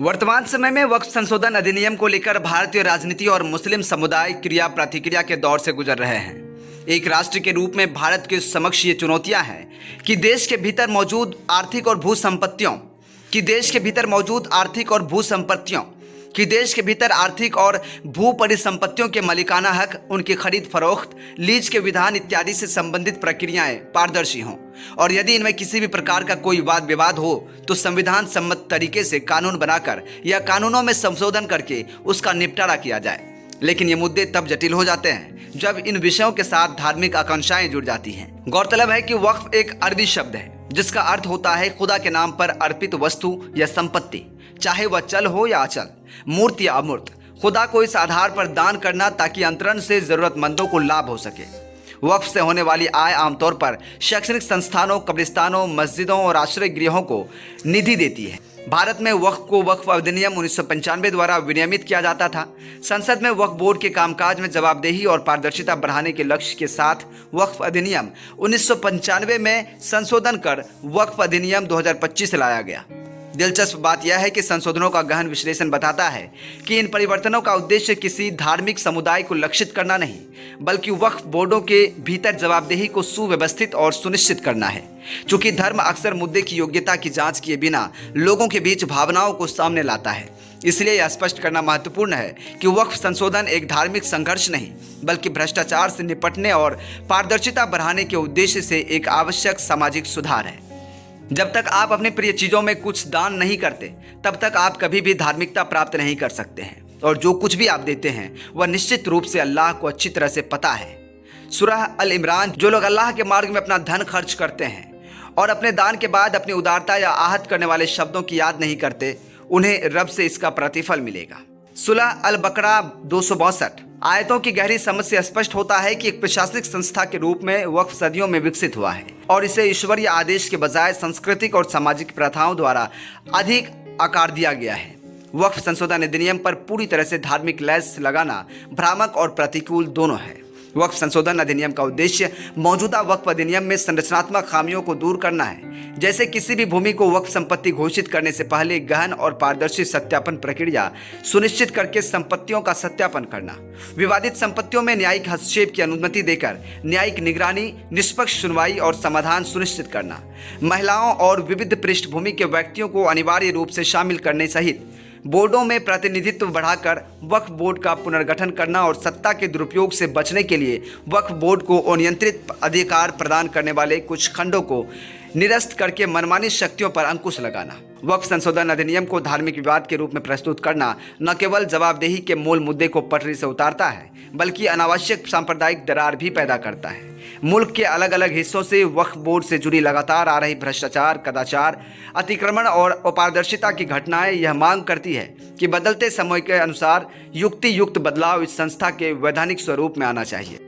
वर्तमान समय में वक्फ संशोधन अधिनियम को लेकर भारतीय राजनीति और मुस्लिम समुदाय क्रिया प्रतिक्रिया के दौर से गुजर रहे हैं। एक राष्ट्र के रूप में भारत के समक्ष ये चुनौतियां हैं कि देश के भीतर मौजूद आर्थिक और भू संपत्तियों परिसंपत्तियों के मालिकाना हक, उनकी खरीद फरोख्त, लीज के विधान इत्यादि से संबंधित प्रक्रियाएं पारदर्शी हों और यदि इनमें किसी भी प्रकार का कोई वाद विवाद हो तो संविधान सम्मत तरीके से कानून बनाकर या कानूनों में संशोधन करके उसका निपटारा किया जाए। लेकिन ये मुद्दे तब जटिल हो जाते हैं जब इन विषयों के साथ धार्मिक आकांक्षाएं जुड़ जाती हैं। गौरतलब है कि वक्फ एक अरबी शब्द है जिसका अर्थ होता है खुदा के नाम पर अर्पित वस्तु या संपत्ति, चाहे वह चल हो या अचल, मूर्त या अमूर्त। खुदा को इस आधार पर दान करना ताकि अंतरण से जरूरतमंदों को लाभ हो सके। वक्फ से होने वाली आय आमतौर पर शैक्षणिक संस्थानों, कब्रिस्तानों, मस्जिदों और आश्रय गृहों को निधि देती है। भारत में वक्फ को वक्फ अधिनियम 1995 द्वारा विनियमित किया जाता था। संसद में वक्फ बोर्ड के कामकाज में जवाबदेही और पारदर्शिता बढ़ाने के लक्ष्य के साथ वक्फ अधिनियम 1995 में संशोधन कर वक्फ अधिनियम 2025 लाया गया। दिलचस्प बात यह है कि संशोधनों का गहन विश्लेषण बताता है कि इन परिवर्तनों का उद्देश्य किसी धार्मिक समुदाय को लक्षित करना नहीं, बल्कि वक्फ बोर्डों के भीतर जवाबदेही को सुव्यवस्थित और सुनिश्चित करना है। चूंकि धर्म अक्सर मुद्दे की योग्यता की जांच किए बिना लोगों के बीच भावनाओं को सामने लाता है, इसलिए यह स्पष्ट करना महत्वपूर्ण है कि वक्फ संशोधन एक धार्मिक संघर्ष नहीं, बल्कि भ्रष्टाचार से निपटने और पारदर्शिता बढ़ाने के उद्देश्य से एक आवश्यक सामाजिक सुधार है। जब तक आप अपनी प्रिय चीज़ों में कुछ दान नहीं करते, तब तक आप कभी भी धार्मिकता प्राप्त नहीं कर सकते हैं, और जो कुछ भी आप देते हैं वह निश्चित रूप से अल्लाह को अच्छी तरह से पता है। सूरह अल इमरान। जो लोग अल्लाह के मार्ग में अपना धन खर्च करते हैं और अपने दान के बाद अपनी उदारता या आहत करने वाले शब्दों की याद नहीं करते, उन्हें रब से इसका प्रतिफल मिलेगा। सूरह अल बकरा 262। आयतों की गहरी समझ से स्पष्ट होता है कि एक प्रशासनिक संस्था के रूप में वक्फ सदियों में विकसित हुआ है और इसे ईश्वरीय आदेश के बजाय सांस्कृतिक और सामाजिक प्रथाओं द्वारा अधिक आकार दिया गया है। वक्फ संशोधन अधिनियम पर पूरी तरह से धार्मिक लैस लगाना भ्रामक और प्रतिकूल दोनों है। वक्फ संशोधन अधिनियम का उद्देश्य मौजूदा वक्फ अधिनियम में संरचनात्मक खामियों को दूर करना है, जैसे किसी भी भूमि को वक्फ संपत्ति घोषित करने से पहले गहन और पारदर्शी सत्यापन प्रक्रिया सुनिश्चित करके संपत्तियों का सत्यापन करना, विवादित संपत्तियों में न्यायिक हस्तक्षेप की अनुमति देकर न्यायिक निगरानी, निष्पक्ष सुनवाई और समाधान सुनिश्चित करना, महिलाओं और विविध पृष्ठभूमि के व्यक्तियों को अनिवार्य रूप से शामिल करने सहित बोर्डों में प्रतिनिधित्व बढ़ाकर वक्फ बोर्ड का पुनर्गठन करना और सत्ता के दुरुपयोग से बचने के लिए वक्फ बोर्ड को अनियंत्रित अधिकार प्रदान करने वाले कुछ खंडों को निरस्त करके मनमानी शक्तियों पर अंकुश लगाना। वक्फ संशोधन अधिनियम को धार्मिक विवाद के रूप में प्रस्तुत करना न केवल जवाबदेही के मूल मुद्दे को पटरी से उतारता है, बल्कि अनावश्यक सांप्रदायिक दरार भी पैदा करता है। मुल्क के अलग अलग हिस्सों से वक्फ बोर्ड से जुड़ी लगातार आ रही भ्रष्टाचार, कदाचार, अतिक्रमण और अपारदर्शिता की घटनाएं यह मांग करती है कि बदलते समय के अनुसार युक्ति युक्त बदलाव इस संस्था के वैधानिक स्वरूप में आना चाहिए।